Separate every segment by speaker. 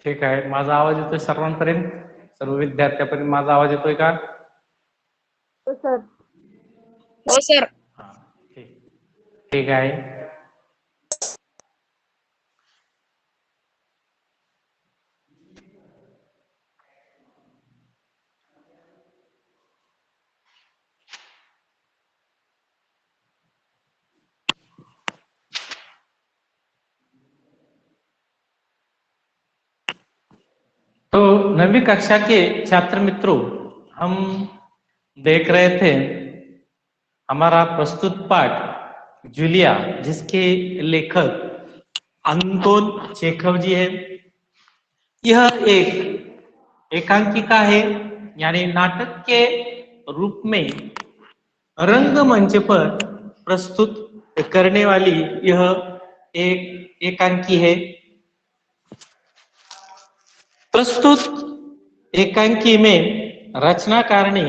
Speaker 1: ठीक आहे. माझा आवाज येतोय सर्वांपर्यंत, सर्व विद्यार्थ्यांपर्यंत माझा आवाज येतोय का?
Speaker 2: हो सर.
Speaker 3: हो सर.
Speaker 1: हा, ठीक आहे. तो 9वीं कक्षा के छात्र मित्रों, हम देख रहे थे हमारा प्रस्तुत पाठ जूलिया, जिसके लेखक अंतोन चेखव जी है। यह एक एकांकिका है, यानी नाटक के रूप में रंगमंच पर प्रस्तुत करने वाली यह एक एकांकी है। प्रस्तुत एकांकी में रचनाकार ने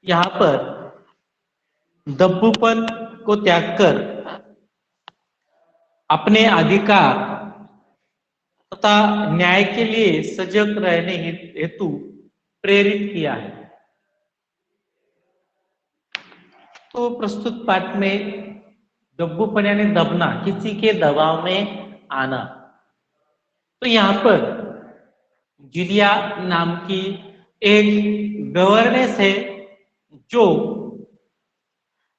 Speaker 1: यहाँ पर दब्बूपन को त्याग कर अपने अधिकार तथा न्याय के लिए सजग रहने हेतु प्रेरित किया है। तो प्रस्तुत पाठ में दब्बूपन यानी दबना, किसी के दबाव में आना। तो यहाँ पर जूलिया नाम की एक गवर्नेंस है जो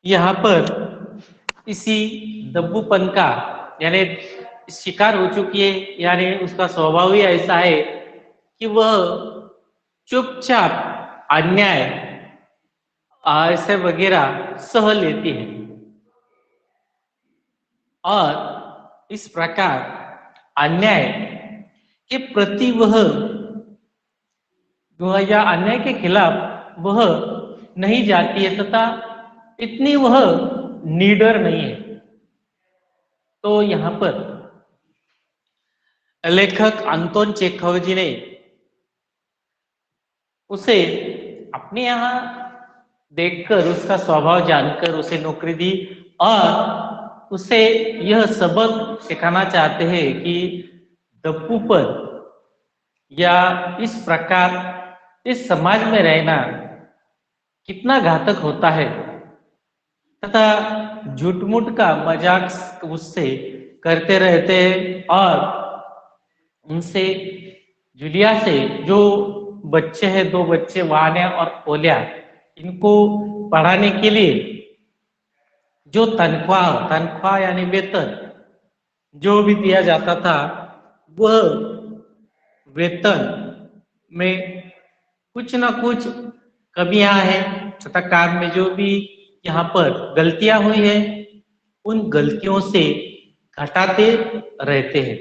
Speaker 1: यहाँ पर इसी दब्बूपन का यानी शिकार हो चुकी है, यानी उसका स्वभाव ही ऐसा है कि वह चुपचाप अन्याय ऐसे वगैरह सह लेती है और इस प्रकार अन्याय के प्रति वह या अन्याय के खिलाफ वह नहीं जाती है तथा इतनी वह निडर नहीं है। तो यहाँ पर लेखक अंतोन चेखव जी ने उसे अपने यहाँ देखकर, उसका स्वभाव जानकर उसे नौकरी दी और उसे यह सबक सिखाना चाहते हैं कि दब्बूपन या इस प्रकार इस समाज में रहना कितना घातक होता है तथा झूठ-मूठ का मजाक उससे करते रहते हैं और उनसे जूलिया से जो बच्चे हैं, 2 बच्चे वान्या और ओल्या, इनको पढ़ाने के लिए जो तनख्वाह यानी वेतन जो भी दिया जाता था, वह वेतन में कुछ ना कुछ कमियां हैं तथा काम में जो भी यहाँ पर गलतियां हुई है, उन गलतियों से घटाते रहते हैं।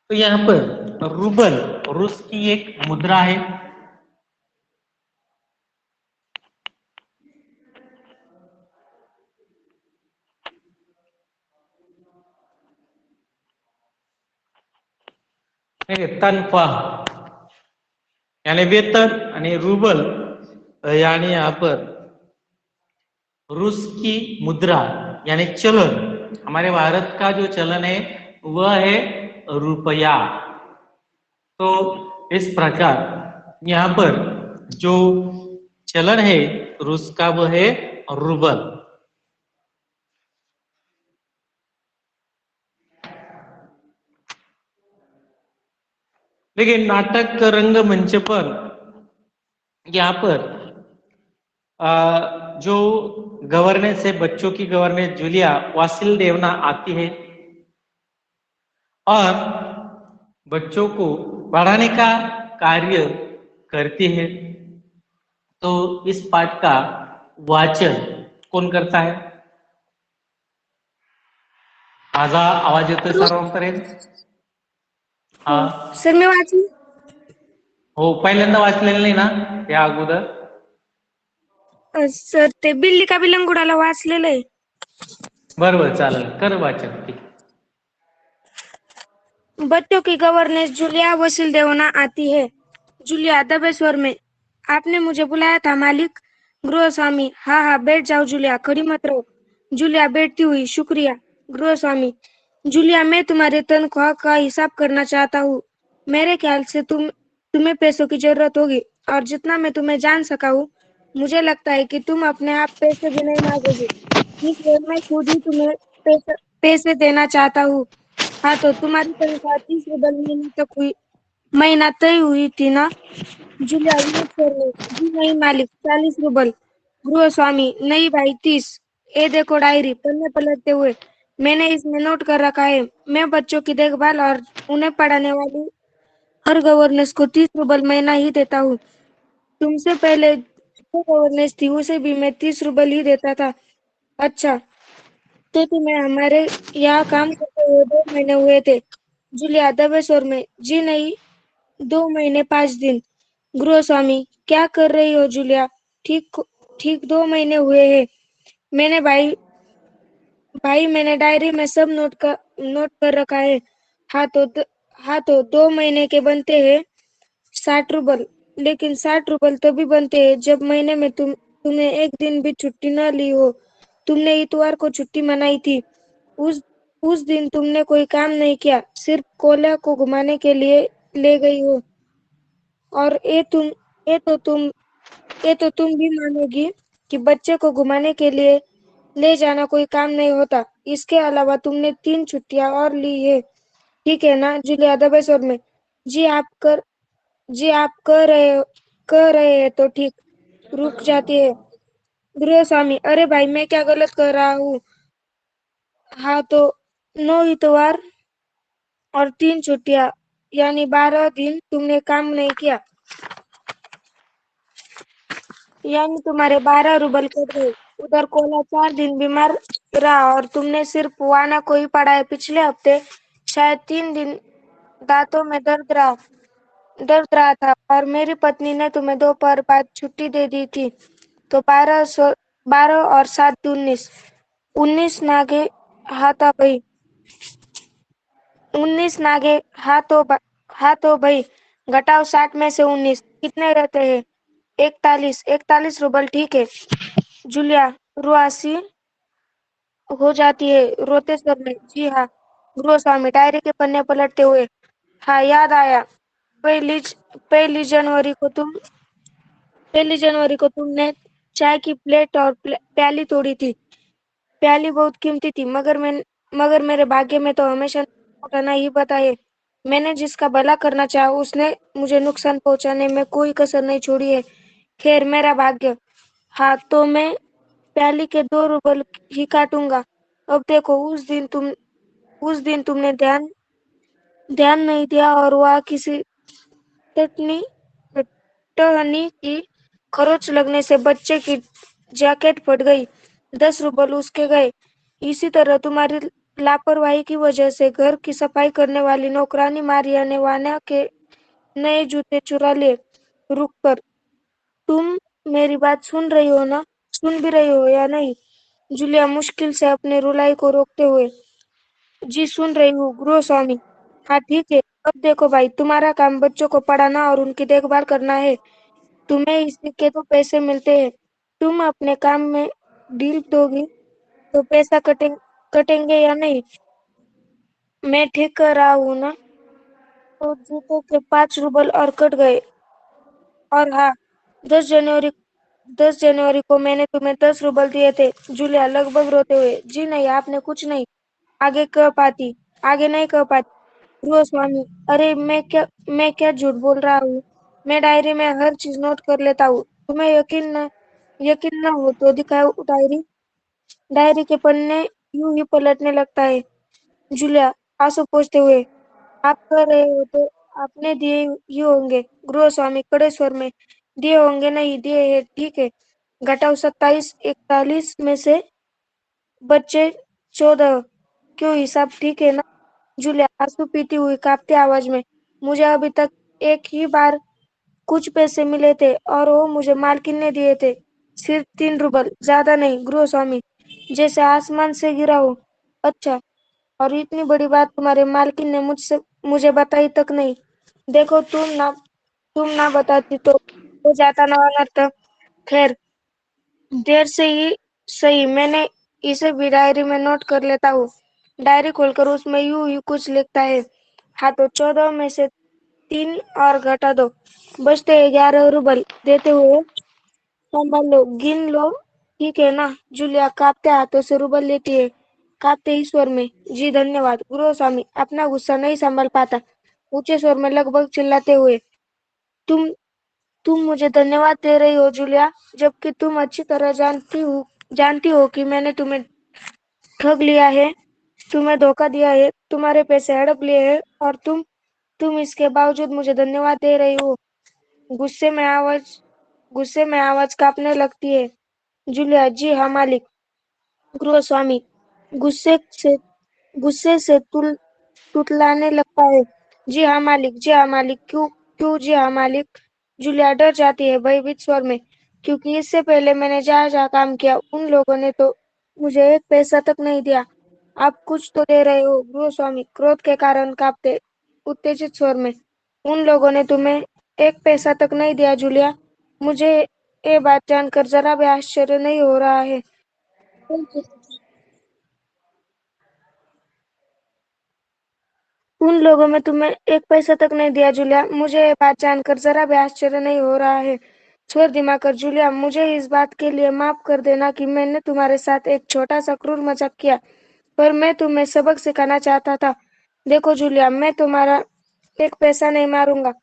Speaker 1: तो यहाँ पर रूबल रूस की एक मुद्रा है। तनख्वाह यानी वेतन आणि रूबल यानी यहाँ पर रूस की मुद्रा यानी चलन, हमारे भारत का जो चलन है वह है रुपया। तो इस प्रकार यहाँ पर जो चलन है रूस का वह है रूबल। लेकिन नाटक रंगमंच पर यहाँ पर जो गवर्नेंस है, बच्चों की गवर्नेंस जूलिया वासिलदेवना आती है और बच्चों को पढ़ाने का कार्य करती है। तो इस पाठ का वाचन कौन करता है? माझा आवाज येतोय सर्वांपर्यंत? हा
Speaker 2: सर मी वाचली.
Speaker 1: हो, पहिल्यांदा वाचलेलं नाही ना या अगोदर?
Speaker 2: सर ते बिल्ली का बिलंगुडाला वाचलेलं आहे.
Speaker 1: बरोबर, चालेल, कर वाचन. ठीक.
Speaker 2: बच्चों की गवर्नेंस जूलिया वसीलदेवना आती है. जूलिया दबे स्वर में, आपने मुझे बुलाया था मालिक? गृहस्वामी, हाँ हाँ बैठ जाओ जूलिया, खड़ी मत रहो. जूलिया बैठती हुई, शुक्रिया गृहस्वामी. जूलिया, मैं तुम्हारे तनख्वाह का हिसाब करना चाहता हूँ। मेरे ख्याल से तुम्हें पैसों की जरूरत होगी, और जितना मैं तुम्हें जान सका हूँ, मुझे लगता है कि तुम अपने आप पैसे भी नहीं मांगोगे। इसलिए मैं खुद ही तुम्हें पैसे देना चाहता हूँ। हाँ, तो तुम्हारी तनख्वाह 30 रुपए महीने तक हुई, महीना तय हुई थी ना? जूलिया विनोद सर ने, जी नहीं मालिक, 40 रुपए। गृह स्वामी, नहीं भाई, 30। ये देखो डायरी, पन्ने पलटते हुए मैंने इसमें नोट कर रखा है। मैं बच्चों की देखभाल और उन्हें पढ़ाने वाली हर गवर्नेंस को 30 रुपए महीना ही देता हूँ। तुमसे पहले जो गवर्नेंस थी उसे भी मैं 30 रुपए ही देता था। अच्छा, तो तुम्हें हमारे यहाँ काम करते हुए 2 महीने हुए थे? जूलिया दबेसर में, जी नहीं, 2 महीने 5 दिन। गृह स्वामी, क्या कर रही हो जूलिया? ठीक ठीक 2 महीने हुए हैं। मैंने भाई भाई मैंने डायरी में सब नोट कर रखा है। हाँ तो हाँ तो 2 महीने के बनते हैं 60 रुपए। लेकिन 60 रुपए तभी बनते हैं जब महीने में तुमने एक दिन भी छुट्टी न ली हो। तुमने इतवार को छुट्टी मनाई थी। उस उस दिन तुमने कोई काम नहीं किया, सिर्फ कोयला को घुमाने के लिए ले गई हो। और ये तो तुम भी मानोगी कि बच्चे को घुमाने के लिए ले जाना कोई काम नहीं होता। इसके अलावा तुमने 3 छुट्टियां और ली है, ठीक है ना जूलिया दबेसर में? जी आप कर जी आप कह रहे हैं तो ठीक। रुक जाती है। गृह स्वामी, अरे भाई, मैं क्या गलत कर रहा हूँ? हाँ तो 9 इतवार और 3 छुट्टियां, यानी 12 दिन तुमने काम नहीं किया, यानी तुम्हारे 12 रुपए कट गए। उधर कोला 4 दिन बीमार रहा और तुमने सिर्फ वाना को ही पढ़ा है। पिछले हफ्ते शायद 3 दिन दांतों में दर्द रहा था, और मेरी पत्नी ने तुम्हें दोपहर बाद छुट्टी दे दी थी। तो 12 और 7 19, 19 नागे हाथापाई, 19 नागे हाथों भाई, घटाओ 60 में से 19, कितने रहते हैं? 41, 41 रुपए, ठीक है। जूलिया रुआसी हो जाती है रोते समय, जी हाँ। गृह स्वामी डायरी के पन्ने पलटते हुए, हाँ याद आया। पहली पहली जनवरी को तुम 1 जनवरी को तुमने चाय की प्लेट और प्याली तोड़ी थी। प्याली बहुत कीमती थी, मगर मेरे भाग्य में तो हमेशा उठाना ही पता है। मैंने जिसका भला करना चाहा उसने मुझे नुकसान पहुंचाने में कोई कसर नहीं छोड़ी है। खैर, मेरा भाग्य। हाँ, तो मैं प्याली के 2 रुपए ही काटूंगा। अब देखो, उस दिन तुमने ध्यान नहीं दिया, और वह किसी टटनी टहनी की खरोच लगने से बच्चे की जैकेट फट गई। 10 रुपए उसके गए। इसी तरह तुम्हारी लापरवाही की वजह से घर की सफाई करने वाली नौकरानी मारिया ने वाना के नए जूते चुरा लिए। रुक कर, तुम मेरी बात सुन रही हो ना? सुन भी रही हो या नहीं? जूलिया मुश्किल से अपने रुलाई को रोकते हुए, जी सुन रही हूँ गृह स्वामी। हाँ ठीक है, अब देखो भाई, तुम्हारा काम बच्चों को पढ़ाना और उनकी देखभाल करना है। तुम्हें इसके के तो पैसे मिलते हैं। तुम अपने काम में ढील दोगी तो पैसा कटेंगे या नहीं? मैं ठीक कर रहा हूँ ना? तो जूतों के 5 रुपए और कट गए। और हाँ, 10 जनवरी 10 जनवरी को मैंने तुम्हें 10 रुपए दिए थे। जूलिया लगभग रोते हुए, जी नहीं, आपने कुछ नहीं आगे नहीं कह पाती। गृह स्वामी, अरे मैं क्या झूठ बोल रहा हूँ? मैं डायरी में हर चीज नोट कर लेता हूँ। तुम्हें यकीन न हो तो दिखाओ डायरी। डायरी के पन्ने यूं ही पलटने लगता है। जूलिया आंसू पोंछते हुए, आप कह रहे हो तो आपने दिए ही होंगे। गृह स्वामी कड़े स्वर में, दिए होंगे नहीं, दिए है, ठीक है। घटाओ 27, 41 में से बच्चे 14। क्यों, हिसाब ठीक है ना? जूलिया आंसू पीती हुई कांपती आवाज में, मुझे अभी तक एक ही बार कुछ पैसे मिले थे, और वो मुझे मालकिन ने दिए थे। सिर्फ 3 रुपए, ज्यादा नहीं। गृह स्वामी, जैसे आसमान से गिरा हो। अच्छा, और इतनी बड़ी बात तुम्हारे मालकिन ने मुझे बताई तक नहीं। देखो, तुम ना बताती तो हो जाता ना अनर्थ। खैर, देर से ही सही, मैंने इसे भी डायरी में नोट कर लेता हूँ। डायरी खोलकर उसमें यूं ही कुछ लिखता है। हाँ तो 14 में से 3 और घटा दो, बचते 11 रूबल। देते हुए संभाल लो, गिन लो, ठीक है ना? जूलिया कांपते हाथों से रूबल लेती है, कांपते ही स्वर में। जी धन्यवाद गृहस्वामी, अपना गुस्सा नहीं संभाल पाता, ऊंचे स्वर में लगभग चिल्लाते हुए। तुम तुम मुझे धन्यवाद दे रही हो जूलिया, जबकि तुम अच्छी तरह जानती हो कि मैंने तुम्हें ठग लिया है, तुम्हें धोखा दिया है, तुम्हारे पैसे हड़प लिए हैं, और तुम इसके बावजूद मुझे धन्यवाद दे रही हो। गुस्से में आवाज गुस्से में आवाज कांपने लगती है। जूलिया जी हाँ मालिक। गृहस्वामी गुस्से से गुस्से से तुतलाने लगता है। जी हाँ मालिक, जी हाँ मालिक, क्यों क्यों जी हाँ मालिक। जूलिया डर जाती है भयभीत स्वर में, क्योंकि इससे पहले मैंने जहाँ जहाँ काम किया उन लोगों ने तो मुझे एक पैसा तक नहीं दिया। आप कुछ तो दे रहे हो गृहस्वामी, क्रोध के कारण कांपते उत्तेजित स्वर में। उन लोगों ने तुम्हें एक पैसा तक नहीं दिया जूलिया। मुझे ये बात जानकर जरा भी आश्चर्य नहीं हो रहा है। उन लोगों में तुम्हें एक पैसा तक नहीं दिया जूलिया। मुझे ये बात जानकर जरा भी आश्चर्य नहीं हो रहा है। स्वर धीमा कर जूलिया, मुझे इस बात के लिए माफ कर देना कि मैंने तुम्हारे साथ एक छोटा सा क्रूर मजाक किया, पर मैं तुम्हें सबक सिखाना चाहता था। देखो जूलिया, मैं तुम्हारा एक पैसा नहीं मारूंगा।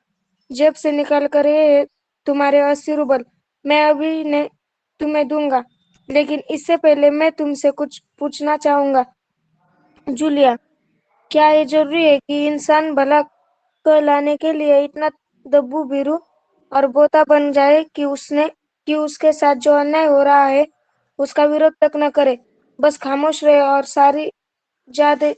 Speaker 2: जेब से निकाल कर ये तुम्हारे 80 रूबल मैं अभी ने तुम्हें दूंगा, लेकिन इससे पहले मैं तुमसे कुछ पूछना चाहूंगा। जूलिया, क्या ये जरूरी है कि इंसान भला कहलाने के लिए इतना दब्बू भीरू और बोता बन जाए कि उसके साथ जो अन्याय हो रहा है उसका विरोध तक न करे, बस खामोश रहे और सारी जाद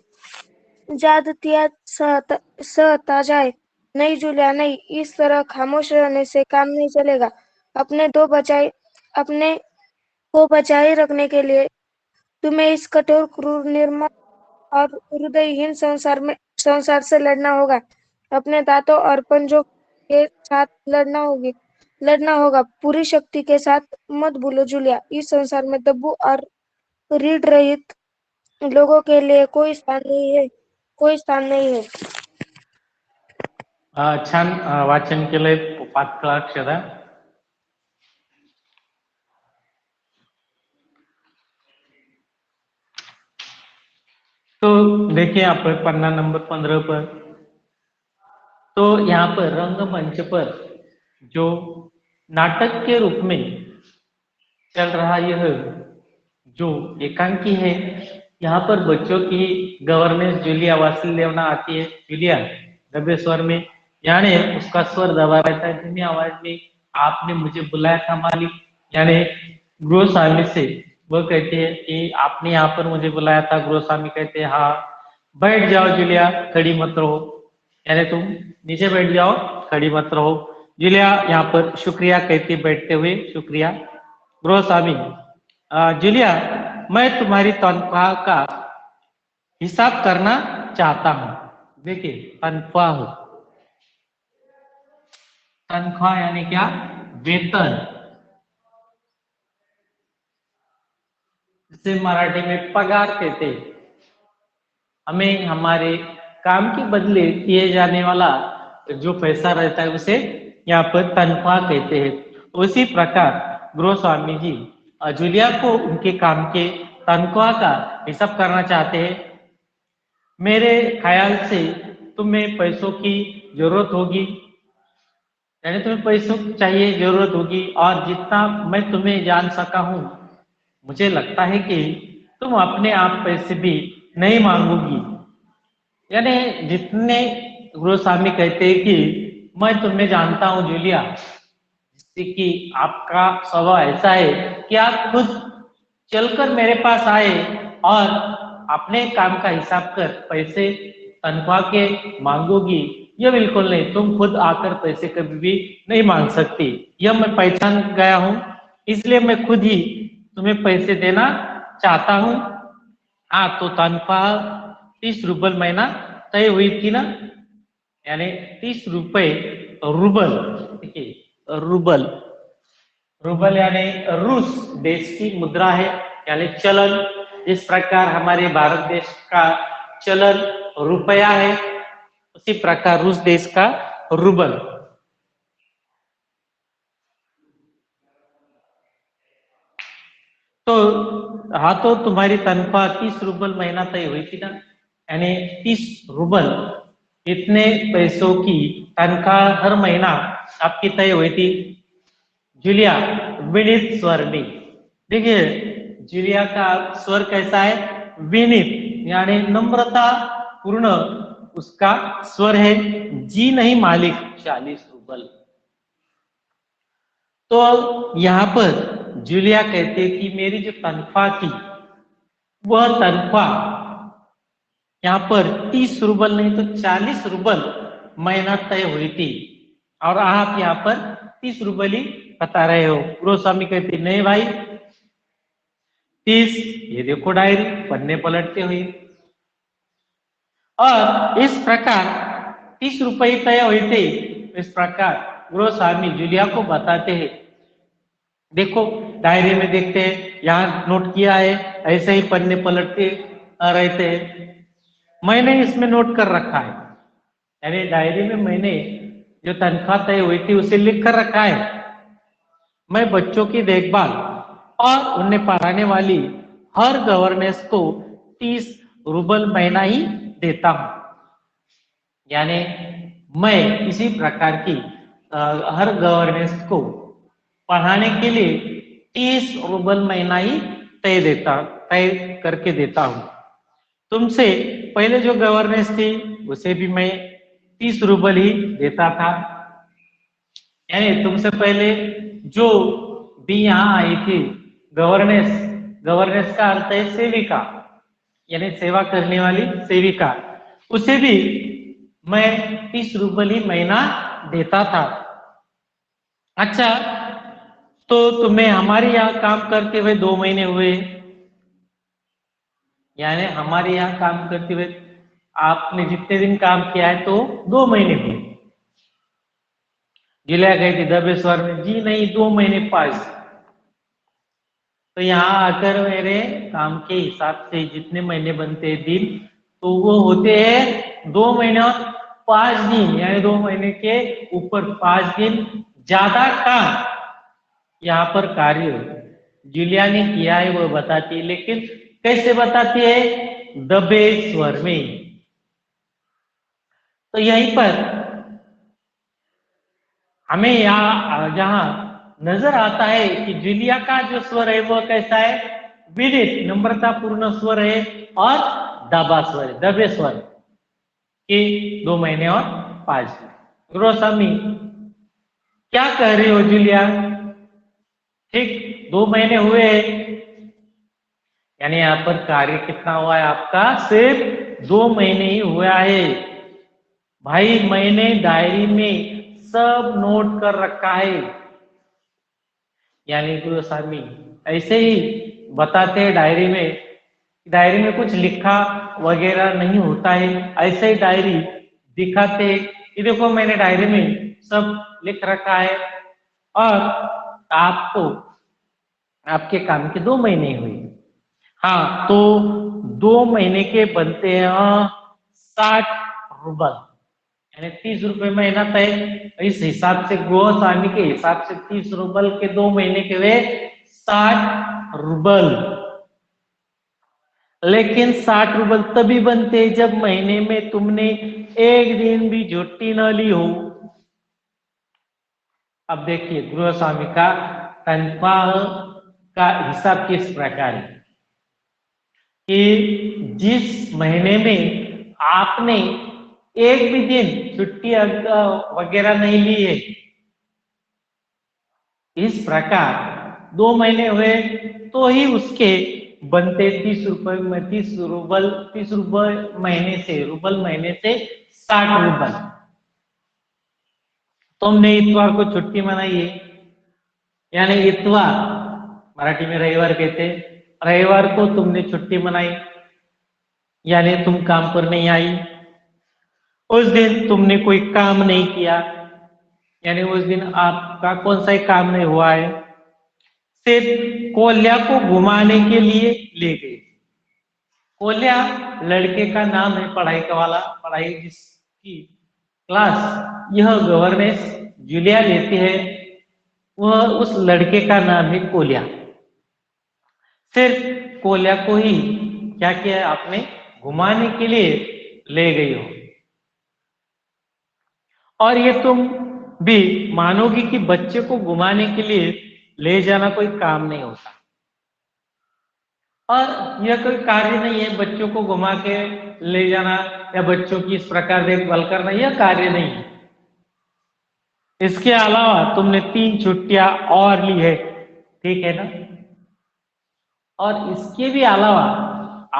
Speaker 2: ज्यादतियां सहता जाए? नहीं जूलिया नहीं, इस तरह खामोश रहने से काम नहीं चलेगा। अपने दो बचाए अपने को बचाए रखने के लिए तुम्हें इस कठोर क्रूर निर्मम और हृदयहीन संसार से लड़ना होगा। अपने दांतों और पंजों के साथ लड़ना होगा पूरी शक्ति के साथ। मत भूलो जूलिया, इस संसार में दब्बू और रीढ़ रहित लोगों के लिए कोई स्थान नहीं है।
Speaker 1: छान वाचन केलंय पाठलाक्षर. तो देखिए यहाँ पर पन्ना नंबर 15 पर, तो यहाँ पर रंगमंच पर जो नाटक के रूप में चल रहा यह जो एकांकी है, यहाँ पर बच्चों की गवर्नेंस जूलिया वासिल्यवना आती है। जूलिया दबे स्वर में, यानी उसका स्वर दबा रहता है धीमी आवाज में, आपने मुझे बुलाया था मालिक। यानी गृहस्वामी से वो कहते हैं कि आपने यहाँ पर मुझे बुलाया था। गृहस्वामी कहते हैं हाँ। बैठ जाओ जूलिया, खड़ी मत रहो, यानी तुम नीचे बैठ जाओ, खड़ी मत रहो। जूलिया यहाँ पर शुक्रिया कहती बैठते हुए, शुक्रिया। गृहस्वामी, जूलिया मैं तुम्हारी तनख्वाह का हिसाब करना चाहता हूं। देखिए तनख्वाह यानी क्या? वेतन, जिसे मराठी में पगार कहते हैं। हमें हमारे काम के बदले किए जाने वाला जो पैसा रहता है उसे यहाँ पर तनख्वाह कहते हैं। उसी प्रकार गृहस्वामी जी जूलिया को उनके काम के तनख्वाह का हिसाब करना चाहते हैं। मेरे ख्याल से तुम्हें पैसों की जरूरत होगी, यानी तुम्हें पैसों की चाहिए, जरूरत होगी, और जितना मैं तुम्हें जान सका हूं, मुझे लगता है कि तुम अपने आप पैसे भी नहीं मांगोगी। यानी जितने गृहस्वामी कहते हैं कि मैं तुम्हें जानता हूं जूलिया, जिससे कि आपका स्वभाव ऐसा है कि आप खुद चलकर मेरे पास आए और अपने काम का हिसाब कर पैसे तनख्वाह के मांगोगी, यह बिल्कुल नहीं। तुम खुद आकर पैसे कभी भी नहीं मांग सकती, यह मैं पहचान गया हूं, इसलिए मैं खुद ही तुम्हें पैसे देना चाहता हूं। हाँ तो तनख्वाह 30 रूबल महीना तय हुई थी ना, यानी 30 रुपए रूबल। देखिए रूबल यानी रूस देश की मुद्रा है, यानी चलन। जिस प्रकार हमारे भारत देश का चलन रुपया है, उसी प्रकार रूस देश का रूबल। तो हाँ, तो तुम्हारी तनख्वाह 30 रूबल महीना तय हुई थी ना, यानी 30 रूबल इतने पैसों की तनख्वाह हर महीना आपकी तय हुई थी। जूलिया विनीत स्वर में, देखिए जूलिया का स्वर कैसा है, विनीत यानी नम्रता पूर्ण उसका स्वर है। जी नहीं मालिक, 40 रूबल। तो यहां पर जूलिया कहते कि मेरी जो तनख्वाह थी वह तनख्वाह यहाँ पर 30 रूबल नहीं तो 40 रूबल महीना तय हुई थी, और आप यहाँ पर 30 रूबल ही बता रहे हो। गुरुस्वामी कहते नहीं भाई, 30, ये देखो डायरी पन्ने पलटते हुए, और इस प्रकार 30 रुपये तय हुए थे। इस प्रकार गुरुस्वामी जूलिया को बताते हैं, देखो डायरी में देखते हैं, यहाँ नोट किया है, ऐसे ही पन्ने पलटते रहते हैं, मैंने इसमें नोट कर रखा है, यानी डायरी में मैंने जो तनख्वाह तय हुई थी उसे लिख कर रखा है। मैं बच्चों की देखभाल और उन्हें पढ़ाने वाली हर गवर्नेंस को 30 रूबल महीना ही देता हूं, यानी मैं इसी प्रकार की हर गवर्नेंस को पढ़ाने के लिए 30 रूबल महीना ही तय करके देता हूं। तुमसे पहले जो गवर्नेंस थी उसे भी मैं 30 रूबल ही देता था, यानी तुमसे पहले जो भी यहाँ आई थी गवर्नेंस, गवर्नेंस का अर्थ है सेविका, यानी सेवा करने वाली सेविका, उसे भी मैं 30 रूबल ही महीना देता था। अच्छा, तो तुम्हें हमारे यहाँ काम करते हुए 2 महीने हुए, यानी हमारे यहाँ काम करते हुए आपने जितने दिन काम किया है तो 2 महीने हुए। जिला गई थी दबेश्वर में, जी नहीं 2 महीने पास। तो यहाँ आकर मेरे काम के हिसाब से जितने महीने बनते हैं दिन, तो वो होते हैं 2 महीने और 5 दिन, यानी 2 महीने के ऊपर 5 दिन ज्यादा काम यहाँ पर कार्य जूलिया ने किया है वो बताती है, लेकिन कैसे बताती है, दबे स्वर में। तो यहीं पर हमें यहाँ जहां नजर आता है कि जूलिया का जो स्वर है वो कैसा है, विदित नम्रता पूर्ण स्वर है और दबा स्वर है, दबे स्वर के 2 महीने और 5 दिन। गुरुस्वामी क्या कह रही हो जूलिया, ठीक 2 महीने हुए, यानी यहाँ पर कार्य कितना हुआ है आपका, सिर्फ 2 महीने ही हुआ है। भाई मैंने डायरी में सब नोट कर रखा है, यानी गुरुस्वामी ऐसे ही बताते हैं डायरी में कुछ लिखा वगैरह नहीं होता है, ऐसे ही डायरी दिखाते, ये देखो मैंने डायरी में सब लिख रखा है, और आपको आपके काम के 2 महीने हुए। हाँ, तो 2 महीने के बनते हैं 60 रूबल, यानी 30 रुपए महीना तय। इस हिसाब से गोस्वामी के हिसाब से 30 रूबल के 2 महीने के हुए 60 रूबल। लेकिन 60 रूबल तभी बनते जब महीने में तुमने एक दिन भी छुट्टी न ली हो। अब देखिए गृहस्वामी का तनख्वाह का हिसाब किस प्रकार है कि जिस महीने में आपने एक भी दिन छुट्टी वगैरह नहीं ली है, इस प्रकार 2 महीने हुए तो ही उसके बनते 30 रुपए में 30 रूबल महीने से 60 रूबल। तुमने इतवार को छुट्टी मनाई है, यानी इतवार मराठी में रविवार कहते, रविवार को तुमने छुट्टी मनाई, यानी तुम काम पर नहीं आई, उस दिन तुमने कोई काम नहीं किया, यानी उस दिन आपका कौन सा ही काम नहीं हुआ है, सिर्फ कोल्या को घुमाने के लिए ले गए, कोल्या लड़के का नाम है, पढ़ाई का वाला, पढ़ाई जिसकी क्लास यह गवर्नेंस जूलिया लेती है, वह उस लड़के का नाम है कोल्या। सिर्फ कोल्या को ही क्या किया है आपने, घुमाने के लिए ले गई हो। और ये तुम भी मानोगी कि बच्चे को घुमाने के लिए ले जाना कोई काम नहीं होता, और यह कोई कार्य नहीं है बच्चों को घुमा के ले जाना या बच्चों की इस प्रकार देखभाल करना, यह कार्य नहीं है। इसके अलावा तुमने 3 छुट्टियां और ली है, ठीक है ना, और इसके भी अलावा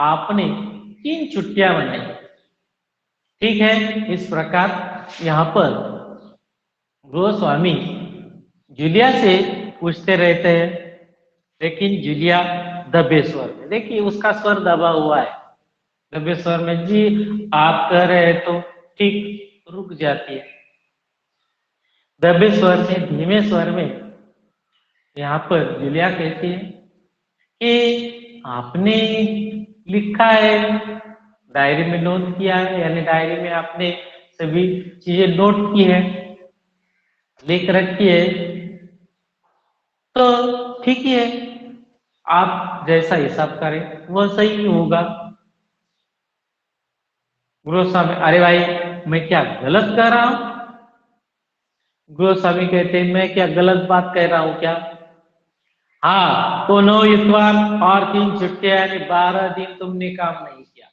Speaker 1: आपने 3 छुट्टियां बनाई, ठीक है। इस प्रकार यहाँ पर गोस्वामी जूलिया से पूछते रहते हैं, लेकिन जूलिया दबे स्वर में, देखिए उसका स्वर दबा हुआ है, दबे स्वर में जी आप कह रहे हैं तो ठीक, रुक जाती है। दबे स्वर में, धीमे स्वर में यहाँ पर जूलिया कहती है कि आपने लिखा है, डायरी में नोट किया है, यानी डायरी में आपने सभी चीजें नोट की है, लिख रखी है, तो ठीक ही है, आप जैसा हिसाब करें वह सही होगा। गोस्वामी, अरे भाई मैं क्या गलत कह रहा हूं? गोस्वामी कहते हैं मैं क्या गलत बात कह रहा हूं क्या? हाँ, तो 9 इतवार और 3 छुट्टियां यानी 12 दिन तुमने काम नहीं किया।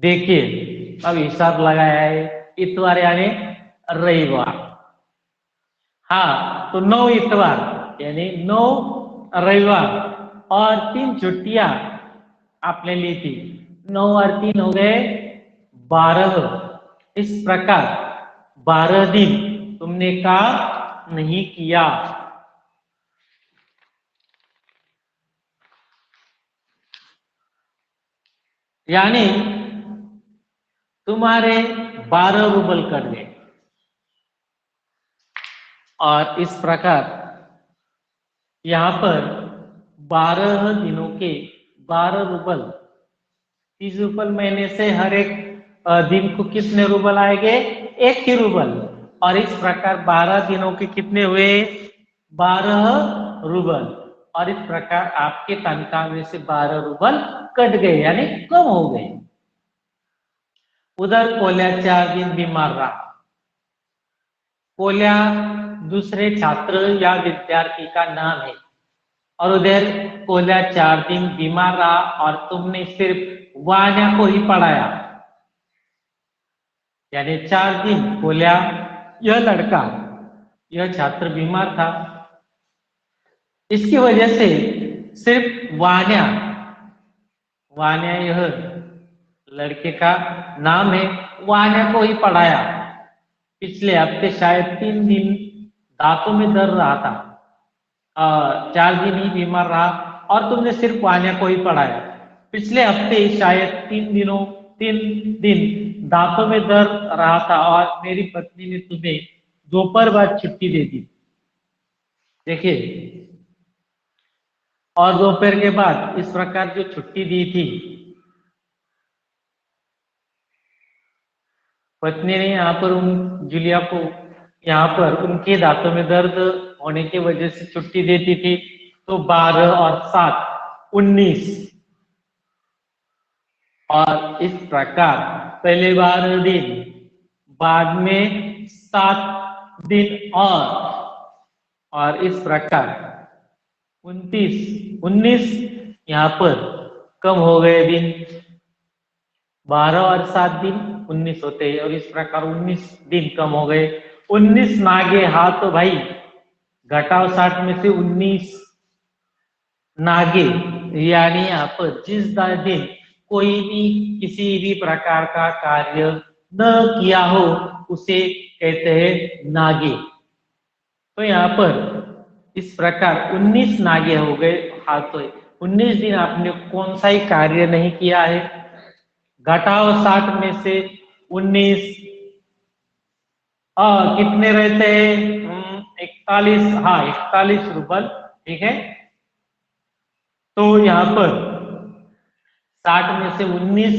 Speaker 1: देखिए अब हिसाब लगाया है, इतवार यानी रविवार, हाँ तो 9 इतवार यानी 9 रविवार और 3 छुट्टियां आपने ली थी, 9 और 3 हो गए 12। इस प्रकार 12 दिन तुमने काम नहीं किया। यानी तुम्हारे 12 रूबल कट गए, और इस प्रकार यहां पर 12 दिनों के 12 रूबल, 30 रूबल महीने से हर एक दिन को कितने रूबल आएंगे? 1 ही रूबल, और इस प्रकार 12 दिनों के कितने हुए? 12 रूबल, और इस प्रकार आपके तनख्वाह में से 12 रूबल कट गए यानी कम हो गए। उधर कोल्या 4 दिन बीमार रहा। कोल्या दूसरे छात्र या विद्यार्थी का नाम है, और उधर कोल्या 4 दिन बीमार रहा, और तुमने सिर्फ वान्या को ही पढ़ाया, यानी 4 दिन कोल्या, यह लड़का, यह छात्र बीमार था, इसकी वजह से सिर्फ वान्या, वान्या यह लड़के का नाम है, वान्या को ही पढ़ाया। पिछले हफ्ते शायद 3 दिन दांतों में दर्द रहा था, 4 दिन ही बीमार रहा, और तुमने सिर्फ वान्या को ही पढ़ाया। पिछले हफ्ते शायद 3 दिन दांतों में दर्द रहा था, और मेरी पत्नी ने तुम्हें दोपहर बाद छुट्टी दे दी, देखिए, और दोपहर के बाद इस प्रकार जो छुट्टी दी थी, पत्नी ने यहाँ पर उन जूलिया को यहाँ पर उनके दांतों में दर्द होने की वजह से छुट्टी देती थी, तो 12 और 7 19, और इस प्रकार पहले 12 दिन, बाद में 7 दिन, और इस प्रकार 19 यहाँ पर कम हो गए दिन, 12 और 7 दिन 19 होते हैं, और इस प्रकार 19 दिन कम हो गए। 19 नागे, हाँ तो भाई घटाओ 60 में से 19 नागे, यानी यहाँ पर जिस दिन कोई भी किसी भी प्रकार का कार्य न किया हो उसे कहते हैं नागे। तो यहाँ पर इस प्रकार 19 नागे हो गए, हाँ तो 19 दिन आपने कौन सा ही कार्य नहीं किया है, घटाओ 60 में से 19, कितने रहते हैं? 41, हाँ 41 रूबल, ठीक है। तो यहाँ पर 60 में से 19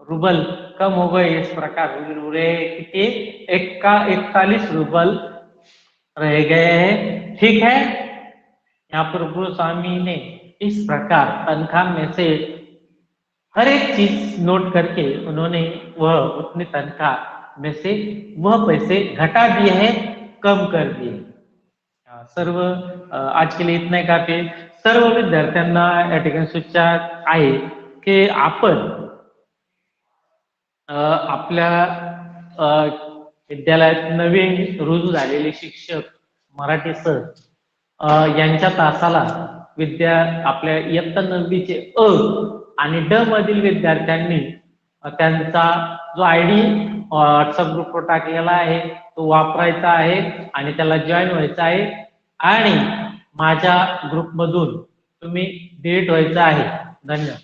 Speaker 1: रूबल कम हो गए, इस प्रकार कितने 41 रूबल रह गए हैं। ठीक है, यहाँ पर गुरु स्वामी ने इस प्रकार तनख्वाह में से हर एक चीज नोट करके उन्होंने वह उतनी तनख्वाह में से वह पैसे घटा दिए हैं, कम कर दिए। सर्व आज के लिए इतना ही काफी। सर्व विद्यार्थ्यांना या ठिकाणी सूचना आहे की आपण आपल्या विद्यालयात नवीन रुजू झालेले शिक्षक मराठी सर यांच्या तासाला आपल्या इयत्ता 9वीचे अ आणि ड मधील विद्यार्थ्यांनी त्यांचा जो ID व्हॉट्सअप ग्रुपवर टाकलेला आहे तो वापरायचा आहे आणि त्याला जॉईन व्हायचं आहे आणि माझ्या ग्रुपमधून तुम्ही डिलीट व्हायचं आहे। धन्यवाद।